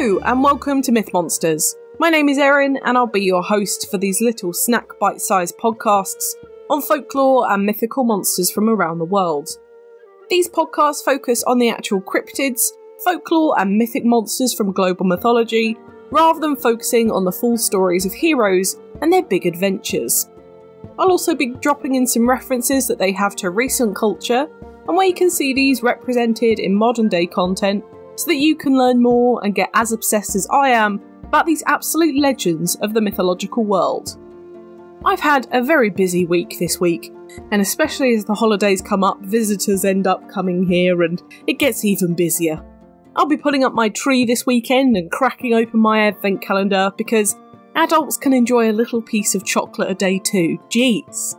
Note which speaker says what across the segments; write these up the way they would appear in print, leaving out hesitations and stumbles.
Speaker 1: Hello and welcome to Myth Monsters. My name is Erin and I'll be your host for these little snack bite-sized podcasts on folklore and mythical monsters from around the world. These podcasts focus on the actual cryptids, folklore and mythic monsters from global mythology, rather than focusing on the full stories of heroes and their big adventures. I'll also be dropping in some references that they have to recent culture and where you can see these represented in modern day content so that you can learn more and get as obsessed as I am about these absolute legends of the mythological world. I've had a very busy week this week, and especially as the holidays come up, visitors end up coming here and it gets even busier. I'll be putting up my tree this weekend and cracking open my advent calendar because adults can enjoy a little piece of chocolate a day too, jeez.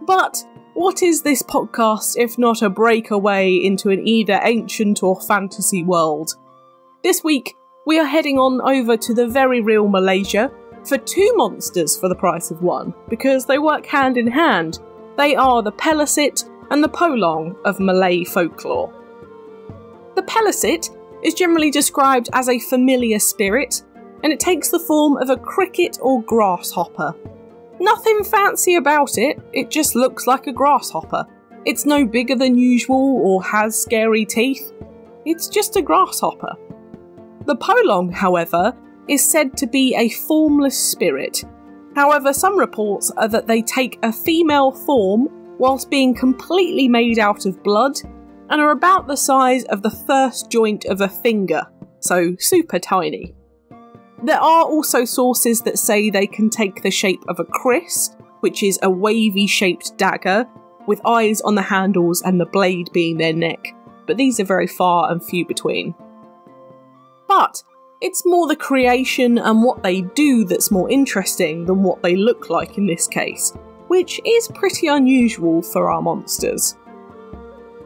Speaker 1: But what is this podcast if not a breakaway into an either ancient or fantasy world? This week, we are heading on over to the very real Malaysia for two monsters for the price of one, because they work hand in hand. They are the Pelesit and the Polong of Malay folklore. The Pelesit is generally described as a familiar spirit, and it takes the form of a cricket or grasshopper. Nothing fancy about it, it just looks like a grasshopper. It's no bigger than usual or has scary teeth. It's just a grasshopper. The Polong, however, is said to be a formless spirit. However, some reports are that they take a female form whilst being completely made out of blood and are about the size of the first joint of a finger, so super tiny. There are also sources that say they can take the shape of a kris, which is a wavy shaped dagger, with eyes on the handles and the blade being their neck, but these are very far and few between. But it's more the creation and what they do that's more interesting than what they look like in this case, which is pretty unusual for our monsters.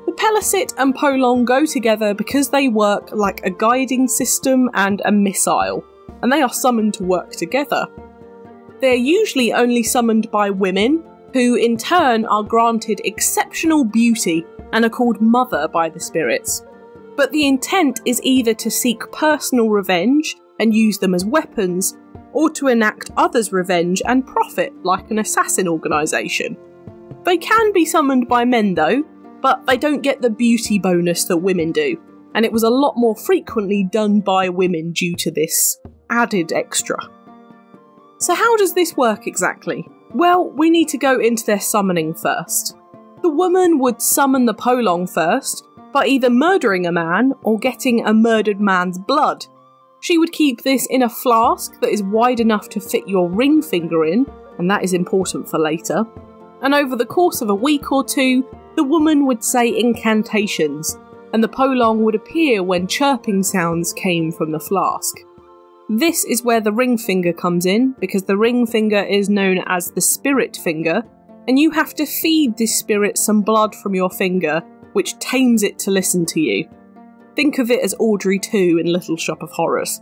Speaker 1: The Pelesit and Polong go together because they work like a guiding system and a missile, and they are summoned to work together. They're usually only summoned by women, who in turn are granted exceptional beauty and are called mother by the spirits. But the intent is either to seek personal revenge and use them as weapons, or to enact others' revenge and profit like an assassin organisation. They can be summoned by men though, but they don't get the beauty bonus that women do, and it was a lot more frequently done by women due to this added extra. So how does this work exactly? Well, we need to go into their summoning first. The woman would summon the Polong first by either murdering a man or getting a murdered man's blood. She would keep this in a flask that is wide enough to fit your ring finger in, and that is important for later. And over the course of a week or two, the woman would say incantations, and the Polong would appear when chirping sounds came from the flask. This is where the ring finger comes in, because the ring finger is known as the spirit finger, and you have to feed this spirit some blood from your finger, which tames it to listen to you. Think of it as Audrey 2 in Little Shop of Horrors.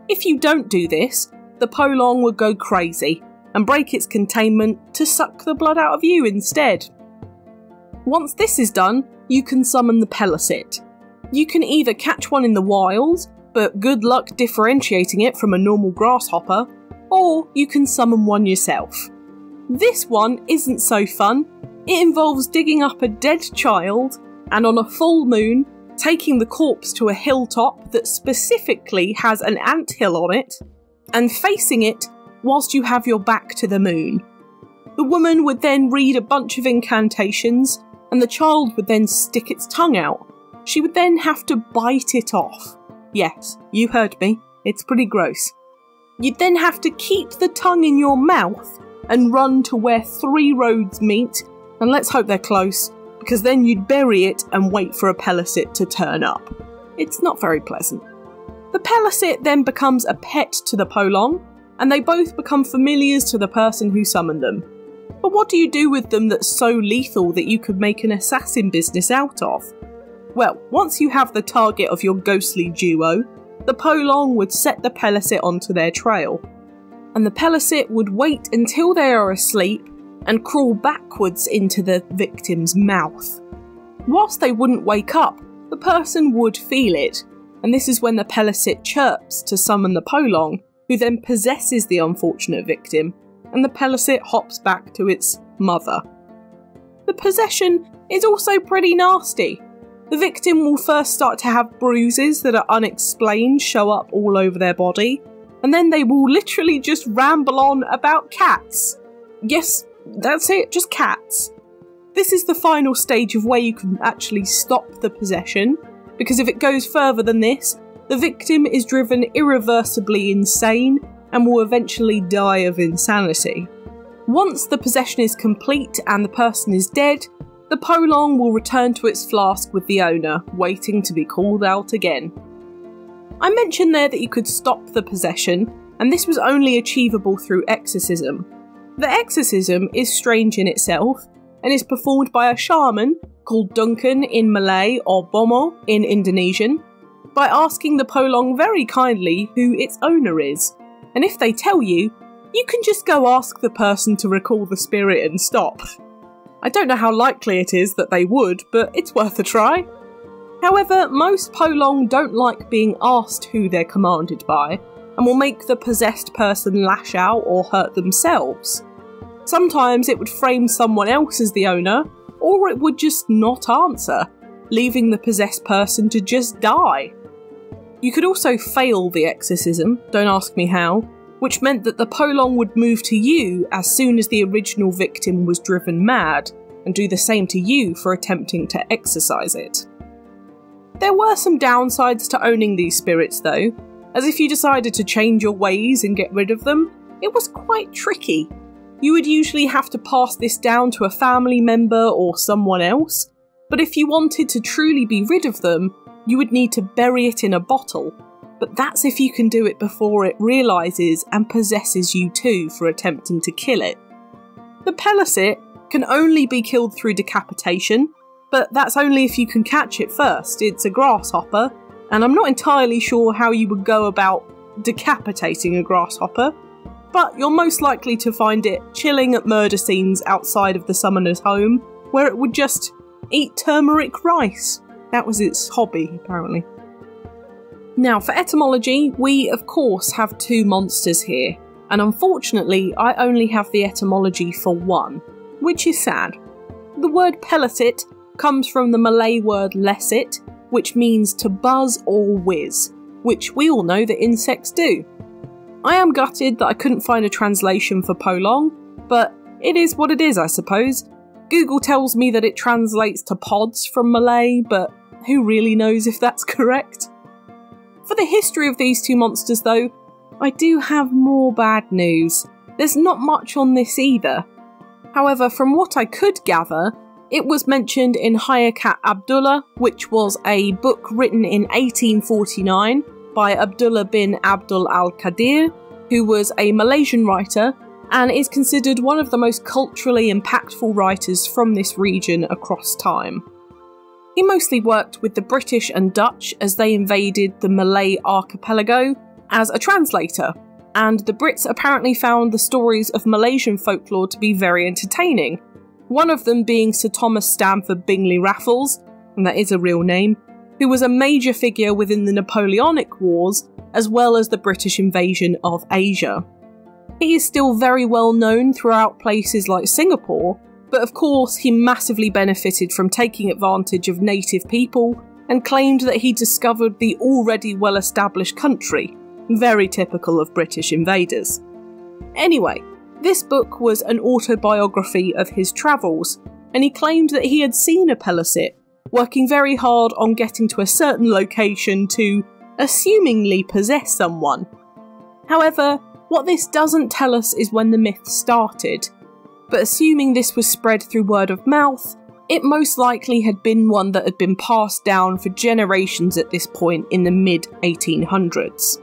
Speaker 1: If you don't do this, the Polong would go crazy and break its containment to suck the blood out of you instead. Once this is done, you can summon the Pelesit. You can either catch one in the wild, but good luck differentiating it from a normal grasshopper, or you can summon one yourself. This one isn't so fun. It involves digging up a dead child and on a full moon, taking the corpse to a hilltop that specifically has an anthill on it and facing it whilst you have your back to the moon. The woman would then read a bunch of incantations and the child would then stick its tongue out. She would then have to bite it off. Yes, you heard me, it's pretty gross. You'd then have to keep the tongue in your mouth and run to where 3 roads meet, and let's hope they're close, because then you'd bury it and wait for a Pelesit to turn up. It's not very pleasant. The Pelesit then becomes a pet to the Polong, and they both become familiars to the person who summoned them. But what do you do with them that's so lethal that you could make an assassin business out of? Well, once you have the target of your ghostly duo, the Polong would set the Pelesit onto their trail, and the Pelesit would wait until they are asleep and crawl backwards into the victim's mouth. Whilst they wouldn't wake up, the person would feel it, and this is when the Pelesit chirps to summon the Polong, who then possesses the unfortunate victim, and the Pelesit hops back to its mother. The possession is also pretty nasty. The victim will first start to have bruises that are unexplained show up all over their body, and then they will literally just ramble on about cats. Yes, that's it, just cats. This is the final stage of where you can actually stop the possession, because if it goes further than this, the victim is driven irreversibly insane and will eventually die of insanity. Once the possession is complete and the person is dead, the Polong will return to its flask with the owner, waiting to be called out again. I mentioned there that you could stop the possession, and this was only achievable through exorcism. The exorcism is strange in itself, and is performed by a shaman called Duncan in Malay or Bomo in Indonesian, by asking the Polong very kindly who its owner is, and if they tell you, you can just go ask the person to recall the spirit and stop. I don't know how likely it is that they would, but it's worth a try. However, most Polong don't like being asked who they're commanded by, and will make the possessed person lash out or hurt themselves. Sometimes it would frame someone else as the owner, or it would just not answer, leaving the possessed person to just die. You could also fail the exorcism, don't ask me how, which meant that the Polong would move to you as soon as the original victim was driven mad, and do the same to you for attempting to exorcise it. There were some downsides to owning these spirits though, as if you decided to change your ways and get rid of them, it was quite tricky. You would usually have to pass this down to a family member or someone else, but if you wanted to truly be rid of them, you would need to bury it in a bottle. But that's if you can do it before it realises and possesses you too for attempting to kill it. The Pelesit can only be killed through decapitation, but that's only if you can catch it first. It's a grasshopper, and I'm not entirely sure how you would go about decapitating a grasshopper, but you're most likely to find it chilling at murder scenes outside of the summoner's home, where it would just eat turmeric rice. That was its hobby, apparently. Now, for etymology, we of course have two monsters here, and unfortunately I only have the etymology for one, which is sad. The word Pelesit comes from the Malay word lesit, which means to buzz or whiz, which we all know that insects do. I am gutted that I couldn't find a translation for Polong, but it is what it is, I suppose. Google tells me that it translates to pods from Malay, but who really knows if that's correct? For the history of these two monsters though, I do have more bad news. There's not much on this either. However, from what I could gather, it was mentioned in Hayakat Abdullah, which was a book written in 1849 by Abdullah bin Abdul al-Qadir, who was a Malaysian writer and is considered one of the most culturally impactful writers from this region across time. He mostly worked with the British and Dutch as they invaded the Malay archipelago as a translator, and the Brits apparently found the stories of Malaysian folklore to be very entertaining, one of them being Sir Thomas Stamford Bingley Raffles, and that is a real name, who was a major figure within the Napoleonic Wars as well as the British invasion of Asia. He is still very well known throughout places like Singapore, but of course he massively benefited from taking advantage of native people and claimed that he discovered the already well-established country, very typical of British invaders. Anyway, this book was an autobiography of his travels, and he claimed that he had seen a Pelesit, working very hard on getting to a certain location to, assumingly, possess someone. However, what this doesn't tell us is when the myth started, but assuming this was spread through word of mouth, it most likely had been one that had been passed down for generations at this point in the mid-1800s.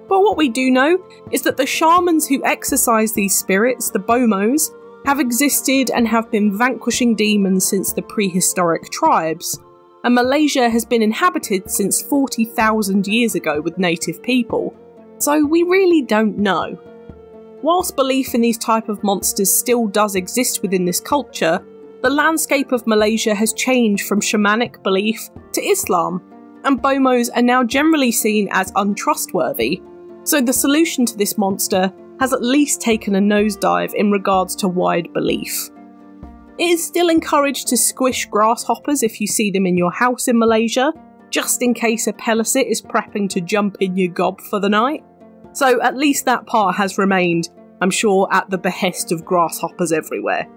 Speaker 1: But what we do know is that the shamans who exorcise these spirits, the Bomos, have existed and have been vanquishing demons since the prehistoric tribes, and Malaysia has been inhabited since 40,000 years ago with native people, so we really don't know. Whilst belief in these type of monsters still does exist within this culture, the landscape of Malaysia has changed from shamanic belief to Islam, and BOMOs are now generally seen as untrustworthy, so the solution to this monster has at least taken a nosedive in regards to wide belief. It is still encouraged to squish grasshoppers if you see them in your house in Malaysia, just in case a Pelesit is prepping to jump in your gob for the night. So at least that part has remained, I'm sure, at the behest of grasshoppers everywhere.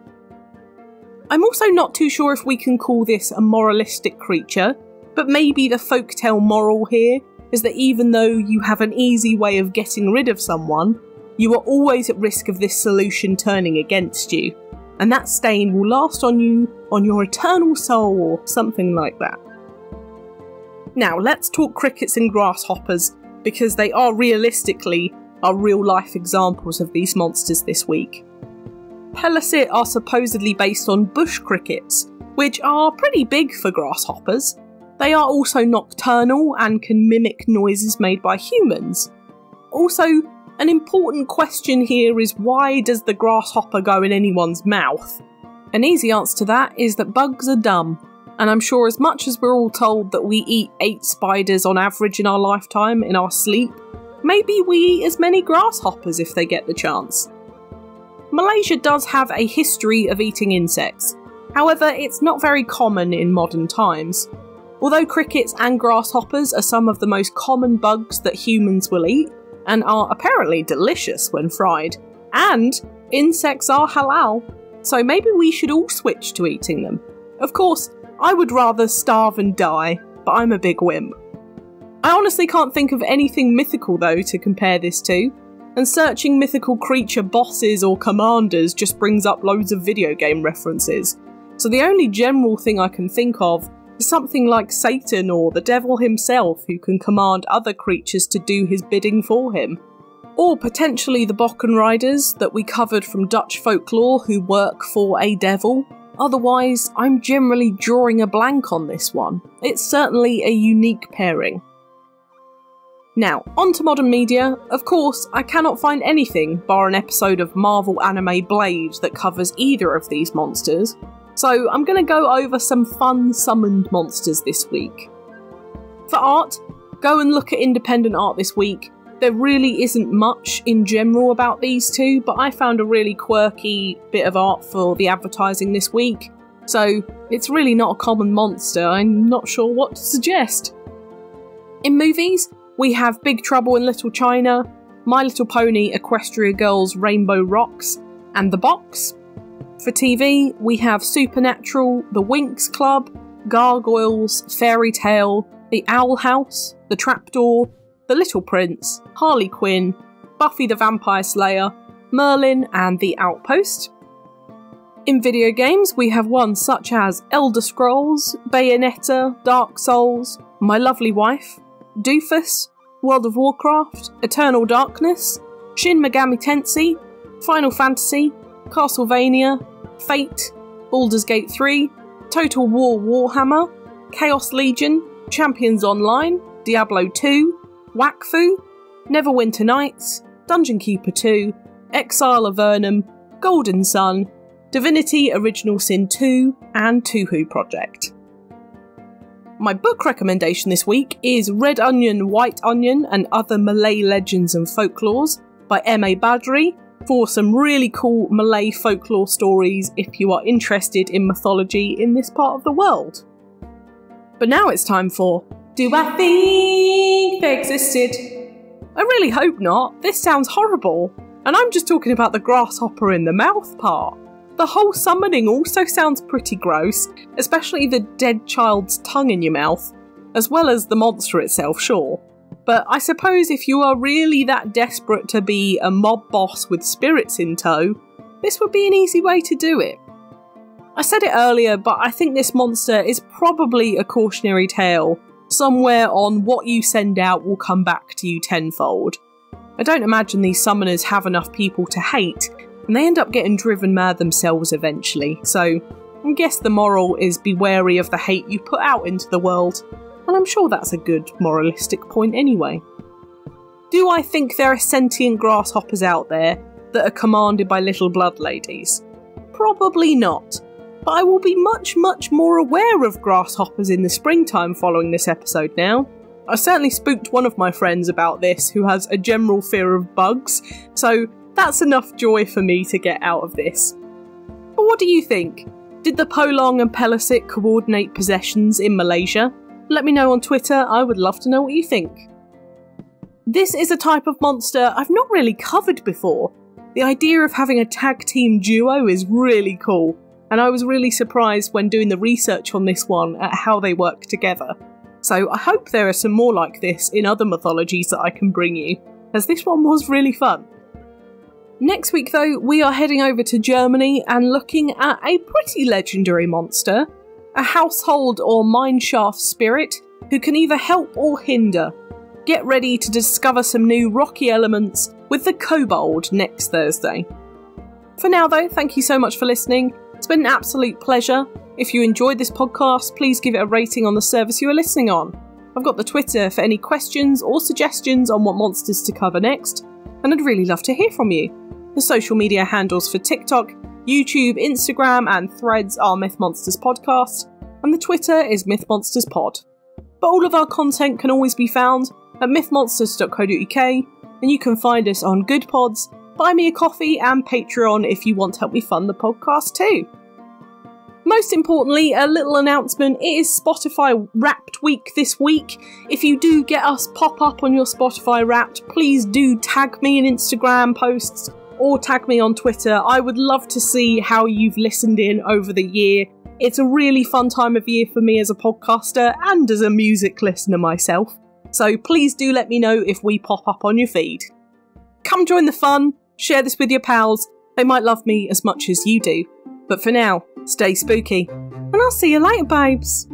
Speaker 1: I'm also not too sure if we can call this a moralistic creature, but maybe the folktale moral here is that even though you have an easy way of getting rid of someone, you are always at risk of this solution turning against you, and that stain will last on you on your eternal soul or something like that. Now let's talk crickets and grasshoppers, because they are realistically our real life examples of these monsters this week. Pelesit are supposedly based on bush crickets, which are pretty big for grasshoppers. They are also nocturnal and can mimic noises made by humans. Also, an important question here is, why does the grasshopper go in anyone's mouth? An easy answer to that is that bugs are dumb, and I'm sure as much as we're all told that we eat 8 spiders on average in our lifetime in our sleep, maybe we eat as many grasshoppers if they get the chance. Malaysia does have a history of eating insects, however it's not very common in modern times. Although crickets and grasshoppers are some of the most common bugs that humans will eat, and are apparently delicious when fried, and insects are halal, so maybe we should all switch to eating them. Of course, I would rather starve and die, but I'm a big wimp. I honestly can't think of anything mythical though to compare this to, and searching mythical creature bosses or commanders just brings up loads of video game references, so the only general thing I can think of is something like Satan or the devil himself, who can command other creatures to do his bidding for him. Or potentially the Bokken Riders that we covered from Dutch folklore who work for a devil. Otherwise, I'm generally drawing a blank on this one. It's certainly a unique pairing. Now, on to modern media. Of course, I cannot find anything bar an episode of Marvel anime Blade that covers either of these monsters, so I'm going to go over some fun summoned monsters this week. For art, go and look at independent art this week. There really isn't much in general about these two, but I found a really quirky bit of art for the advertising this week, so it's really not a common monster. I'm not sure what to suggest. In movies, we have Big Trouble in Little China, My Little Pony Equestria Girls Rainbow Rocks, and The Box. For TV, we have Supernatural, The Winx Club, Gargoyles, Fairy Tale, The Owl House, The Trapdoor, The Little Prince, Harley Quinn, Buffy the Vampire Slayer, Merlin, and The Outpost. In video games, we have ones such as Elder Scrolls, Bayonetta, Dark Souls, My Lovely Wife, Doofus, World of Warcraft, Eternal Darkness, Shin Megami Tensei, Final Fantasy, Castlevania, Fate, Baldur's Gate 3, Total War Warhammer, Chaos Legion, Champions Online, Diablo 2, Wakfu, Neverwinter Nights, Dungeon Keeper 2, Exile of Vernum, Golden Sun, Divinity Original Sin 2, and Tuhu Project. My book recommendation this week is Red Onion, White Onion and Other Malay Legends and Folklores by M.A. Badri, for some really cool Malay folklore stories if you are interested in mythology in this part of the world. But now it's time for Do I Think They Existed? I really hope not. This sounds horrible. And I'm just talking about the grasshopper in the mouth part. The whole summoning also sounds pretty gross, especially the dead child's tongue in your mouth, as well as the monster itself, sure. But I suppose if you are really that desperate to be a mob boss with spirits in tow, this would be an easy way to do it. I said it earlier, but I think this monster is probably a cautionary tale, somewhere on what you send out will come back to you tenfold. I don't imagine these summoners have enough people to hate, and they end up getting driven mad themselves eventually, so I guess the moral is be wary of the hate you put out into the world. And I'm sure that's a good moralistic point anyway. Do I think there are sentient grasshoppers out there that are commanded by little blood ladies? Probably not. but I will be much more aware of grasshoppers in the springtime following this episode now. I certainly spooked one of my friends about this who has a general fear of bugs, so that's enough joy for me to get out of this. But what do you think? Did the Polong and Pelesit coordinate possessions in Malaysia? Let me know on Twitter, I would love to know what you think. This is a type of monster I've not really covered before. The idea of having a tag team duo is really cool, and I was really surprised when doing the research on this one at how they work together. So I hope there are some more like this in other mythologies that I can bring you, as this one was really fun. Next week though, we are heading over to Germany and looking at a pretty legendary monster, a household or mineshaft spirit who can either help or hinder. Get ready to discover some new rocky elements with the Kobold next Thursday. For now though, thank you so much for listening. It's been an absolute pleasure. If you enjoyed this podcast, please give it a rating on the service you are listening on. I've got the Twitter for any questions or suggestions on what monsters to cover next, and I'd really love to hear from you. The social media handles for TikTok, YouTube, Instagram and Threads are Myth Monsters Podcast, and the Twitter is Myth Monsters Pod. But all of our content can always be found at mythmonsters.co.uk, and you can find us on Good Pods, Buy Me a Coffee and Patreon if you want to help me fund the podcast too. Most importantly, a little announcement, it is Spotify Wrapped Week this week. If you do get us pop up on your Spotify Wrapped, please do tag me in Instagram posts or tag me on Twitter. I would love to see how you've listened in over the year. It's a really fun time of year for me as a podcaster and as a music listener myself. So please do let me know if we pop up on your feed. Come join the fun, share this with your pals, they might love me as much as you do. But for now, stay spooky, and I'll see you later, babes.